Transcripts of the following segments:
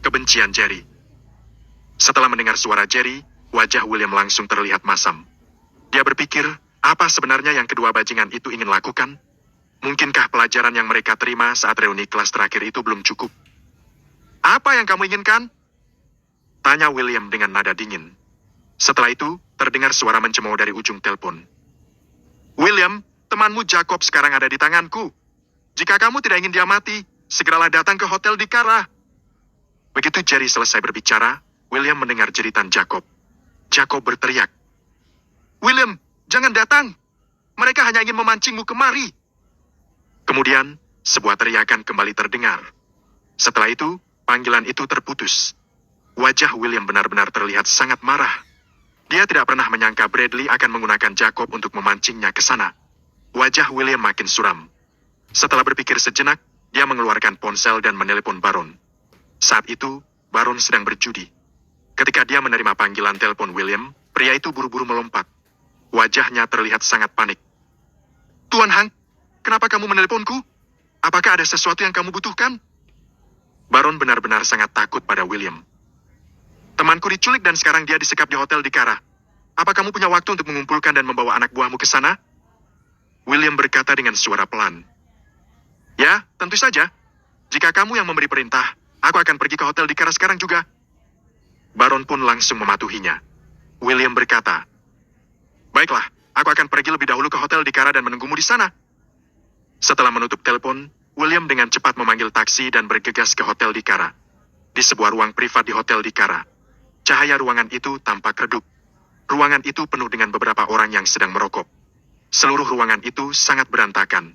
Kebencian Jerry. Setelah mendengar suara Jerry, wajah William langsung terlihat masam. Dia berpikir, apa sebenarnya yang kedua bajingan itu ingin lakukan? Mungkinkah pelajaran yang mereka terima saat reuni kelas terakhir itu belum cukup? Apa yang kamu inginkan? Tanya William dengan nada dingin. Setelah itu, terdengar suara mencemooh dari ujung telepon. William, temanmu Jacob sekarang ada di tanganku. Jika kamu tidak ingin dia mati, segeralah datang ke hotel di Kara. Begitu Jerry selesai berbicara, William mendengar jeritan Jacob. Jacob berteriak. William, jangan datang. Mereka hanya ingin memancingmu kemari. Kemudian, sebuah teriakan kembali terdengar. Setelah itu, panggilan itu terputus. Wajah William benar-benar terlihat sangat marah. Dia tidak pernah menyangka Bradley akan menggunakan Jacob untuk memancingnya ke sana. Wajah William makin suram. Setelah berpikir sejenak, dia mengeluarkan ponsel dan menelepon Baron. Saat itu, Baron sedang berjudi. Ketika dia menerima panggilan telepon William, pria itu buru-buru melompat. Wajahnya terlihat sangat panik. Tuan Hank, kenapa kamu meneleponku? Apakah ada sesuatu yang kamu butuhkan? Baron benar-benar sangat takut pada William. Temanku diculik dan sekarang dia disekap di hotel di Kara. Apa kamu punya waktu untuk mengumpulkan dan membawa anak buahmu ke sana? William berkata dengan suara pelan. Ya, tentu saja. Jika kamu yang memberi perintah, aku akan pergi ke hotel di Kara sekarang juga. Baron pun langsung mematuhinya. William berkata, baiklah, aku akan pergi lebih dahulu ke hotel di Kara dan menunggumu di sana. Setelah menutup telepon, William dengan cepat memanggil taksi dan bergegas ke hotel di Kara. Di sebuah ruang privat di hotel di Kara, cahaya ruangan itu tampak redup. Ruangan itu penuh dengan beberapa orang yang sedang merokok. Seluruh ruangan itu sangat berantakan.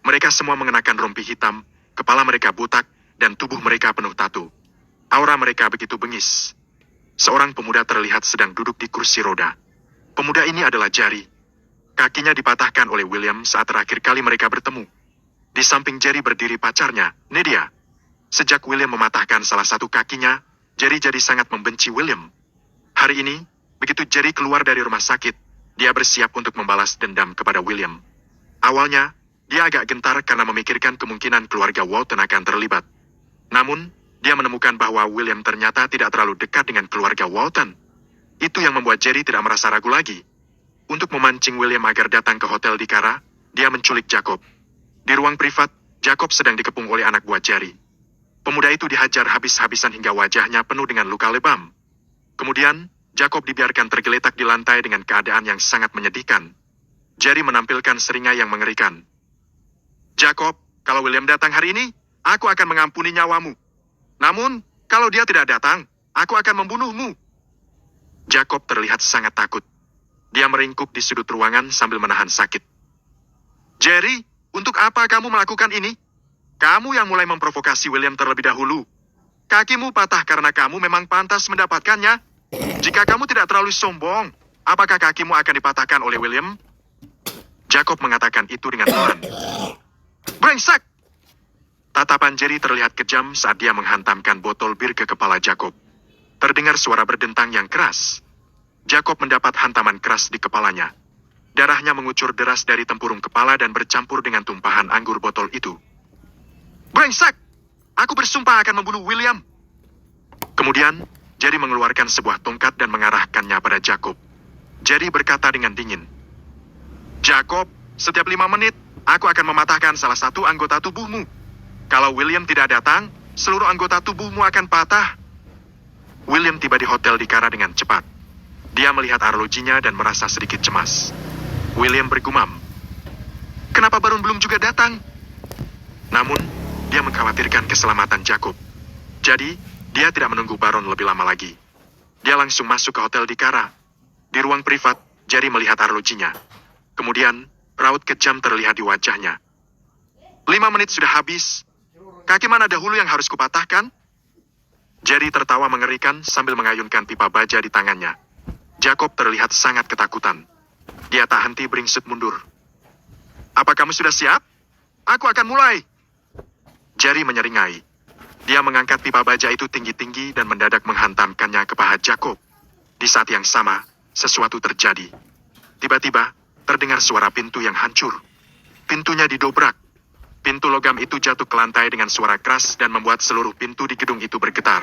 Mereka semua mengenakan rompi hitam, kepala mereka botak, dan tubuh mereka penuh tatu. Aura mereka begitu bengis. Seorang pemuda terlihat sedang duduk di kursi roda. Pemuda ini adalah Jerry. Kakinya dipatahkan oleh William saat terakhir kali mereka bertemu. Di samping Jerry berdiri pacarnya, Nadia. Sejak William mematahkan salah satu kakinya, Jerry jadi sangat membenci William. Hari ini, begitu Jerry keluar dari rumah sakit, dia bersiap untuk membalas dendam kepada William. Awalnya, dia agak gentar karena memikirkan kemungkinan keluarga Walton akan terlibat. Namun, dia menemukan bahwa William ternyata tidak terlalu dekat dengan keluarga Walton. Itu yang membuat Jerry tidak merasa ragu lagi. Untuk memancing William agar datang ke hotel di Kara, dia menculik Jacob. Di ruang privat, Jacob sedang dikepung oleh anak buah Jerry. Pemuda itu dihajar habis-habisan hingga wajahnya penuh dengan luka lebam. Kemudian, Jacob dibiarkan tergeletak di lantai dengan keadaan yang sangat menyedihkan. Jerry menampilkan seringai yang mengerikan. Jacob, kalau William datang hari ini, aku akan mengampuni nyawamu. Namun, kalau dia tidak datang, aku akan membunuhmu. Jacob terlihat sangat takut. Dia meringkuk di sudut ruangan sambil menahan sakit. Jerry, untuk apa kamu melakukan ini? Kamu yang mulai memprovokasi William terlebih dahulu. Kakimu patah karena kamu memang pantas mendapatkannya. Jika kamu tidak terlalu sombong, apakah kakimu akan dipatahkan oleh William? Jacob mengatakan itu dengan pelan. Brengsek! Tatapan Jerry terlihat kejam saat dia menghantamkan botol bir ke kepala Jacob. Terdengar suara berdentang yang keras. Jacob mendapat hantaman keras di kepalanya. Darahnya mengucur deras dari tempurung kepala dan bercampur dengan tumpahan anggur botol itu. Brengsek! Aku bersumpah akan membunuh William. Kemudian, Jerry mengeluarkan sebuah tongkat dan mengarahkannya pada Jacob. Jerry berkata dengan dingin. Jacob, setiap 5 menit, aku akan mematahkan salah satu anggota tubuhmu. Kalau William tidak datang, seluruh anggota tubuhmu akan patah. William tiba di hotel di Kara dengan cepat. Dia melihat arlojinya dan merasa sedikit cemas. William bergumam. Kenapa Baron belum juga datang? Namun, dia mengkhawatirkan keselamatan Jacob. Jadi, dia tidak menunggu Baron lebih lama lagi. Dia langsung masuk ke hotel di Kara. Di ruang privat, Jerry melihat arlojinya. Kemudian, raut kejam terlihat di wajahnya. 5 menit sudah habis. Kaki mana dahulu yang harus kupatahkan? Jerry tertawa mengerikan sambil mengayunkan pipa baja di tangannya. Jacob terlihat sangat ketakutan. Dia tak henti beringsut mundur. Apa kamu sudah siap? Aku akan mulai. Jerry menyeringai. Dia mengangkat pipa baja itu tinggi-tinggi dan mendadak menghantamkannya ke paha Jacob. Di saat yang sama, sesuatu terjadi. Tiba-tiba, terdengar suara pintu yang hancur. Pintunya didobrak. Pintu logam itu jatuh ke lantai dengan suara keras dan membuat seluruh pintu di gedung itu bergetar.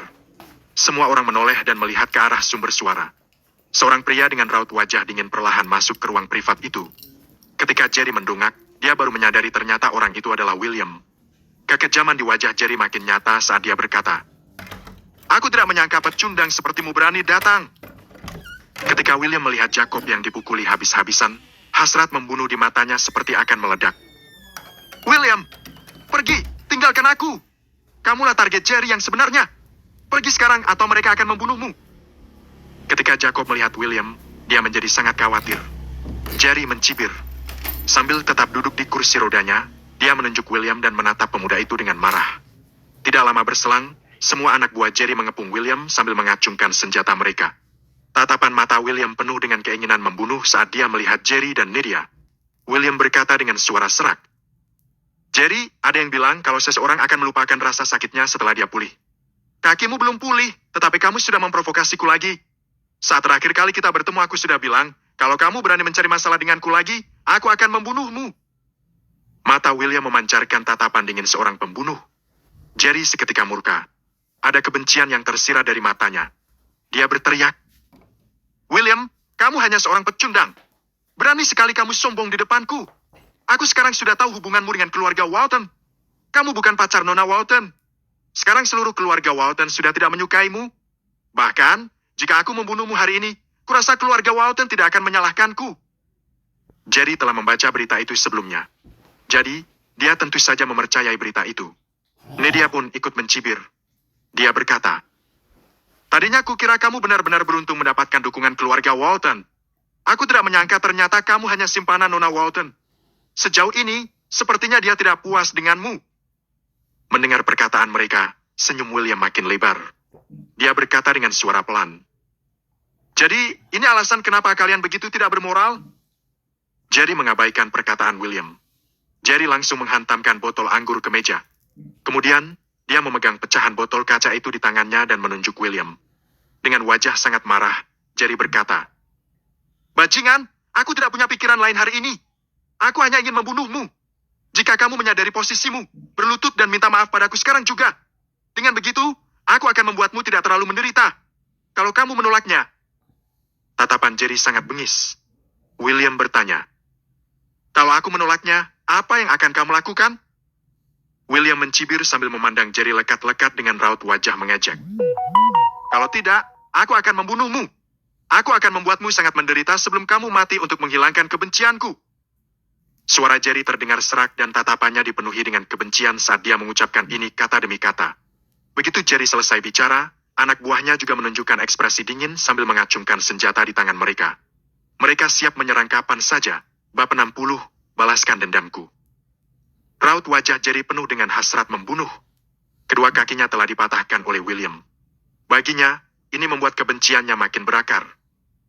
Semua orang menoleh dan melihat ke arah sumber suara. Seorang pria dengan raut wajah dingin perlahan masuk ke ruang privat itu. Ketika Jerry mendongak, dia baru menyadari ternyata orang itu adalah William. Kekejaman di wajah Jerry makin nyata saat dia berkata, "Aku tidak menyangka pecundang sepertimu berani datang." Ketika William melihat Jacob yang dipukuli habis-habisan, hasrat membunuh di matanya seperti akan meledak. "William, pergi, tinggalkan aku. Kamulah target Jerry yang sebenarnya. Pergi sekarang atau mereka akan membunuhmu." Ketika Jacob melihat William, dia menjadi sangat khawatir. Jerry mencibir. Sambil tetap duduk di kursi rodanya, dia menunjuk William dan menatap pemuda itu dengan marah. Tidak lama berselang, semua anak buah Jerry mengepung William sambil mengacungkan senjata mereka. Tatapan mata William penuh dengan keinginan membunuh saat dia melihat Jerry dan Lydia. William berkata dengan suara serak, "Jerry, ada yang bilang kalau seseorang akan melupakan rasa sakitnya setelah dia pulih. Kakimu belum pulih, tetapi kamu sudah memprovokasiku lagi. Saat terakhir kali kita bertemu aku sudah bilang, kalau kamu berani mencari masalah denganku lagi, aku akan membunuhmu." Mata William memancarkan tatapan dingin seorang pembunuh. Jerry seketika murka. Ada kebencian yang tersirat dari matanya. Dia berteriak, "William, kamu hanya seorang pecundang. Berani sekali kamu sombong di depanku. Aku sekarang sudah tahu hubunganmu dengan keluarga Walton. Kamu bukan pacar Nona Walton. Sekarang seluruh keluarga Walton sudah tidak menyukaimu. Bahkan, jika aku membunuhmu hari ini, kurasa keluarga Walton tidak akan menyalahkanku." Jerry telah membaca berita itu sebelumnya. Jadi, dia tentu saja mempercayai berita itu. Lydia pun ikut mencibir. Dia berkata, "Tadinya kukira kamu benar-benar beruntung mendapatkan dukungan keluarga Walton. Aku tidak menyangka ternyata kamu hanya simpanan Nona Walton. Sejauh ini, sepertinya dia tidak puas denganmu." Mendengar perkataan mereka, senyum William makin lebar. Dia berkata dengan suara pelan, "Jadi, ini alasan kenapa kalian begitu tidak bermoral?" Jerry mengabaikan perkataan William. Jerry langsung menghantamkan botol anggur ke meja. Kemudian, dia memegang pecahan botol kaca itu di tangannya dan menunjuk William. Dengan wajah sangat marah, Jerry berkata, "Bajingan, aku tidak punya pikiran lain hari ini. Aku hanya ingin membunuhmu. Jika kamu menyadari posisimu, berlutut dan minta maaf padaku sekarang juga. Dengan begitu, aku akan membuatmu tidak terlalu menderita. Kalau kamu menolaknya." Tatapan Jerry sangat bengis. William bertanya, "Kalau aku menolaknya, apa yang akan kamu lakukan?" William mencibir sambil memandang Jerry lekat-lekat dengan raut wajah mengejek. "Kalau tidak, aku akan membunuhmu. Aku akan membuatmu sangat menderita sebelum kamu mati untuk menghilangkan kebencianku." Suara Jerry terdengar serak dan tatapannya dipenuhi dengan kebencian saat dia mengucapkan ini kata demi kata. Begitu Jerry selesai bicara, anak buahnya juga menunjukkan ekspresi dingin sambil mengacungkan senjata di tangan mereka. Mereka siap menyerang kapan saja. Bab 60, balaskan dendamku. Raut wajah Jerry penuh dengan hasrat membunuh. Kedua kakinya telah dipatahkan oleh William. Baginya, ini membuat kebenciannya makin berakar.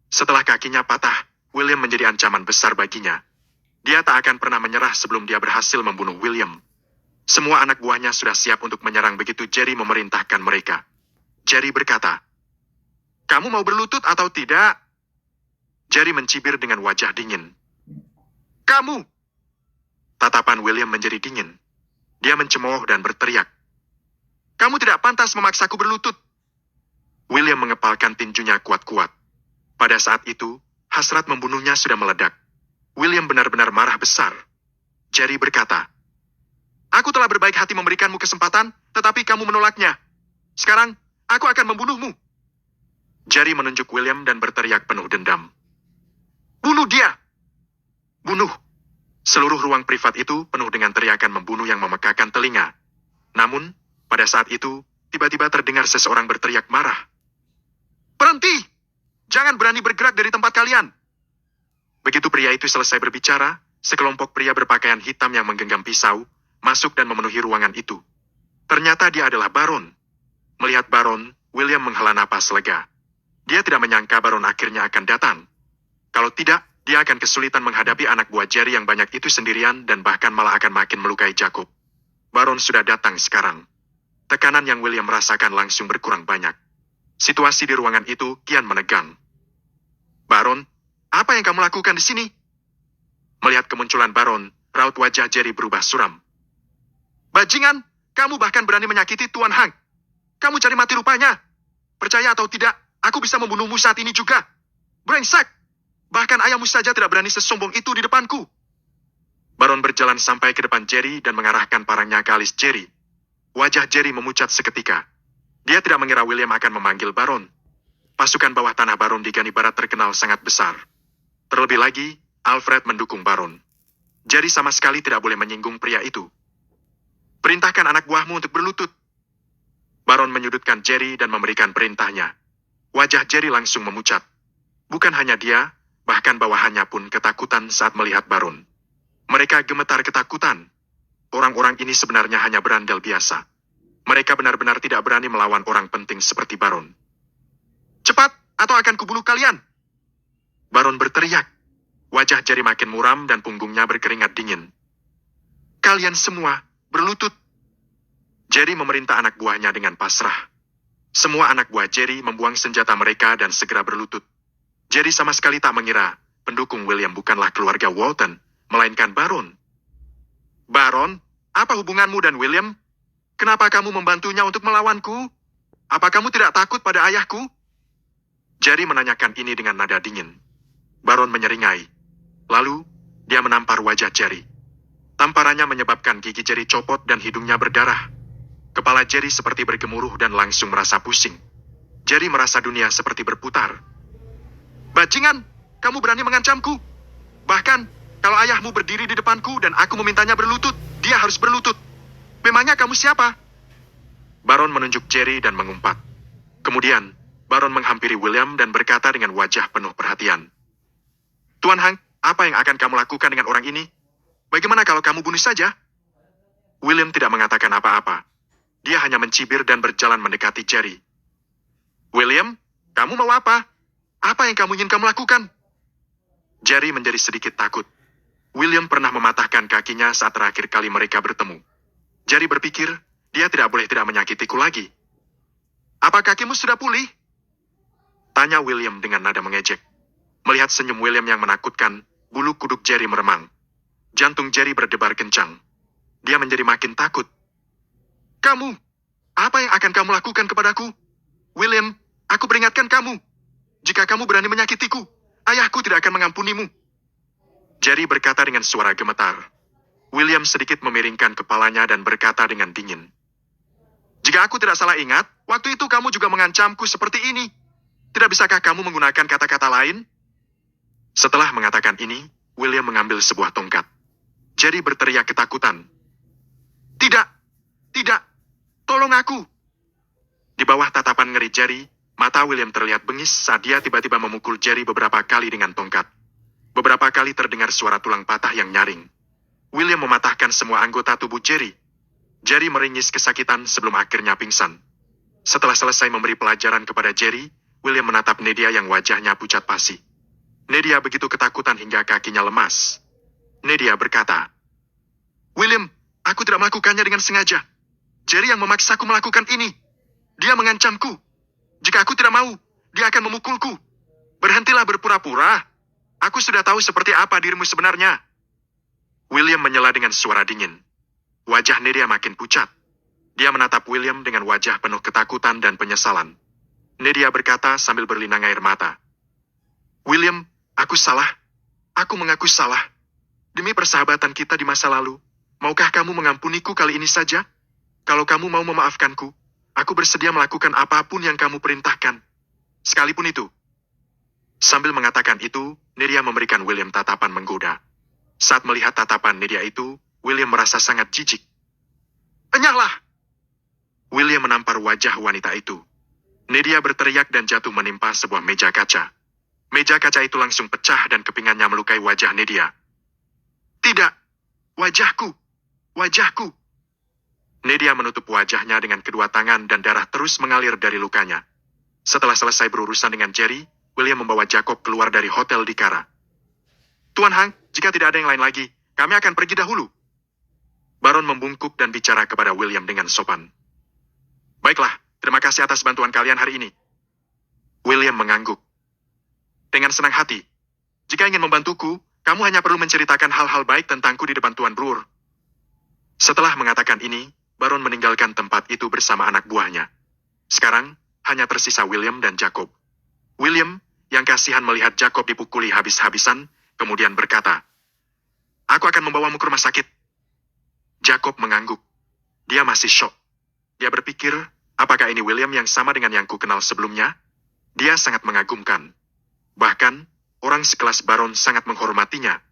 Setelah kakinya patah, William menjadi ancaman besar baginya. Dia tak akan pernah menyerah sebelum dia berhasil membunuh William. Semua anak buahnya sudah siap untuk menyerang begitu Jerry memerintahkan mereka. Jerry berkata, "Kamu mau berlutut atau tidak?" Jerry mencibir dengan wajah dingin. "Kamu!" Tatapan William menjadi dingin. Dia mencemooh dan berteriak, "Kamu tidak pantas memaksaku berlutut." William mengepalkan tinjunya kuat-kuat. Pada saat itu, hasrat membunuhnya sudah meledak. William benar-benar marah besar. Jerry berkata, "Aku telah berbaik hati memberikanmu kesempatan, tetapi kamu menolaknya. Sekarang, aku akan membunuhmu." Jerry menunjuk William dan berteriak penuh dendam, "Bunuh dia! Bunuh!" Seluruh ruang privat itu penuh dengan teriakan membunuh yang memekakan telinga. Namun, pada saat itu, tiba-tiba terdengar seseorang berteriak marah. "Berhenti! Jangan berani bergerak dari tempat kalian!" Begitu pria itu selesai berbicara, sekelompok pria berpakaian hitam yang menggenggam pisau, masuk dan memenuhi ruangan itu. Ternyata dia adalah Baron. Melihat Baron, William menghela napas lega. Dia tidak menyangka Baron akhirnya akan datang. Kalau tidak, dia akan kesulitan menghadapi anak buah Jerry yang banyak itu sendirian dan bahkan malah akan makin melukai Jacob. Baron sudah datang sekarang. Tekanan yang William rasakan langsung berkurang banyak. Situasi di ruangan itu kian menegang. "Baron, apa yang kamu lakukan di sini?" Melihat kemunculan Baron, raut wajah Jerry berubah suram. Bajingan, kamu bahkan berani menyakiti Tuan Hang. Kamu cari mati rupanya. Percaya atau tidak, aku bisa membunuhmu saat ini juga. Brengsek! Bahkan ayahmu saja tidak berani sesombong itu di depanku. Baron berjalan sampai ke depan Jerry dan mengarahkan parangnya ke alis Jerry. Wajah Jerry memucat seketika. Dia tidak mengira William akan memanggil Baron. Pasukan bawah tanah Baron di Gani Barat terkenal sangat besar. Terlebih lagi, Alfred mendukung Baron. Jerry sama sekali tidak boleh menyinggung pria itu. Perintahkan anak buahmu untuk berlutut. Baron menyudutkan Jerry dan memberikan perintahnya. Wajah Jerry langsung memucat. Bukan hanya dia, bahkan bawahannya pun ketakutan saat melihat Baron. Mereka gemetar ketakutan. Orang-orang ini sebenarnya hanya berandal biasa. Mereka benar-benar tidak berani melawan orang penting seperti Baron. Cepat, atau akan kubunuh kalian! Baron berteriak. Wajah Jerry makin muram dan punggungnya berkeringat dingin. Kalian semua berlutut. Jerry memerintah anak buahnya dengan pasrah. Semua anak buah Jerry membuang senjata mereka dan segera berlutut. Jerry sama sekali tak mengira pendukung William bukanlah keluarga Walton, melainkan Baron. Baron, apa hubunganmu dan William? Kenapa kamu membantunya untuk melawanku? Apa kamu tidak takut pada ayahku? Jerry menanyakan ini dengan nada dingin. Baron menyeringai. Lalu, dia menampar wajah Jerry. Tamparannya menyebabkan gigi Jerry copot dan hidungnya berdarah. Kepala Jerry seperti bergemuruh dan langsung merasa pusing. Jerry merasa dunia seperti berputar. Bajingan, kamu berani mengancamku? Bahkan, kalau ayahmu berdiri di depanku dan aku memintanya berlutut, dia harus berlutut. Memangnya kamu siapa? Baron menunjuk Jerry dan mengumpat. Kemudian, Baron menghampiri William dan berkata dengan wajah penuh perhatian. Tuan Hang, apa yang akan kamu lakukan dengan orang ini? Bagaimana kalau kamu bunuh saja? William tidak mengatakan apa-apa. Dia hanya mencibir dan berjalan mendekati Jerry. William, kamu mau apa? Apa yang kamu ingin kamu lakukan? Jerry menjadi sedikit takut. William pernah mematahkan kakinya saat terakhir kali mereka bertemu. Jerry berpikir, dia tidak boleh tidak menyakitiku lagi. Apa kakimu sudah pulih? Tanya William dengan nada mengejek. Melihat senyum William yang menakutkan, bulu kuduk Jerry meremang. Jantung Jerry berdebar kencang. Dia menjadi makin takut. Kamu, apa yang akan kamu lakukan kepadaku? William, aku peringatkan kamu. Jika kamu berani menyakitiku, ayahku tidak akan mengampunimu. Jerry berkata dengan suara gemetar. William sedikit memiringkan kepalanya dan berkata dengan dingin. Jika aku tidak salah ingat, waktu itu kamu juga mengancamku seperti ini. Tidak bisakah kamu menggunakan kata-kata lain? Setelah mengatakan ini, William mengambil sebuah tongkat. Jerry berteriak ketakutan. Tidak, tidak, tolong aku. Di bawah tatapan ngeri Jerry, mata William terlihat bengis saat dia tiba-tiba memukul Jerry beberapa kali dengan tongkat. Beberapa kali terdengar suara tulang patah yang nyaring. William mematahkan semua anggota tubuh Jerry. Jerry meringis kesakitan sebelum akhirnya pingsan. Setelah selesai memberi pelajaran kepada Jerry, William menatap Nedia yang wajahnya pucat pasi. Nedia begitu ketakutan hingga kakinya lemas. Nedia berkata, William, aku tidak melakukannya dengan sengaja. Jerry yang memaksaku melakukan ini. Dia mengancamku. Jika aku tidak mau, dia akan memukulku. Berhentilah berpura-pura. Aku sudah tahu seperti apa dirimu sebenarnya. William menyela dengan suara dingin. Wajah Nedia makin pucat. Dia menatap William dengan wajah penuh ketakutan dan penyesalan. Nedia berkata sambil berlinang air mata. William, aku salah. Aku mengaku salah. Demi persahabatan kita di masa lalu, maukah kamu mengampuniku kali ini saja? Kalau kamu mau memaafkanku, aku bersedia melakukan apapun yang kamu perintahkan. Sekalipun itu. Sambil mengatakan itu, Nedia memberikan William tatapan menggoda. Saat melihat tatapan Nedia itu, William merasa sangat jijik. Enyahlah! William menampar wajah wanita itu. Nedia berteriak dan jatuh menimpa sebuah meja kaca. Meja kaca itu langsung pecah dan kepingannya melukai wajah Nedia. Tidak! Wajahku! Wajahku! Nedia menutup wajahnya dengan kedua tangan dan darah terus mengalir dari lukanya. Setelah selesai berurusan dengan Jerry, William membawa Jacob keluar dari hotel di Kara. Tuan Hang, jika tidak ada yang lain lagi, kami akan pergi dahulu. Baron membungkuk dan bicara kepada William dengan sopan. Baiklah, terima kasih atas bantuan kalian hari ini. William mengangguk. Dengan senang hati. Jika ingin membantuku, kamu hanya perlu menceritakan hal-hal baik tentangku di depan Tuan Brewer. Setelah mengatakan ini, Baron meninggalkan tempat itu bersama anak buahnya. Sekarang, hanya tersisa William dan Jacob. William, yang kasihan melihat Jacob dipukuli habis-habisan, kemudian berkata, "Aku akan membawamu ke rumah sakit." Jacob mengangguk. Dia masih syok. Dia berpikir, apakah ini William yang sama dengan yang kukenal sebelumnya? Dia sangat mengagumkan. Bahkan, orang sekelas Baron sangat menghormatinya.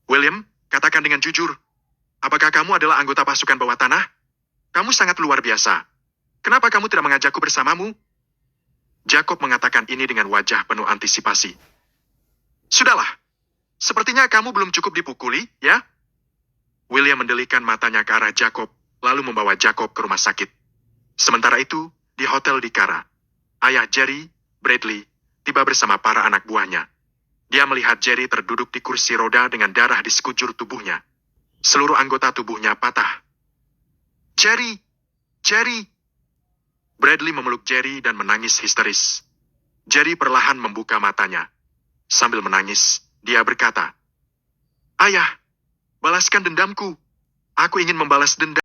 "William, katakan dengan jujur, apakah kamu adalah anggota pasukan bawah tanah? Kamu sangat luar biasa. Kenapa kamu tidak mengajakku bersamamu?" Jacob mengatakan ini dengan wajah penuh antisipasi. "Sudahlah, sepertinya kamu belum cukup dipukuli, ya?" William mendelikan matanya ke arah Jacob, lalu membawa Jacob ke rumah sakit. Sementara itu, di hotel di Kara, ayah Jerry, Bradley, tiba bersama para anak buahnya. Dia melihat Jerry terduduk di kursi roda dengan darah di sekujur tubuhnya. Seluruh anggota tubuhnya patah. "Jerry! Jerry!" Bradley memeluk Jerry dan menangis histeris. Jerry perlahan membuka matanya. Sambil menangis, dia berkata, "Ayah, balaskan dendamku. Aku ingin membalas dendam."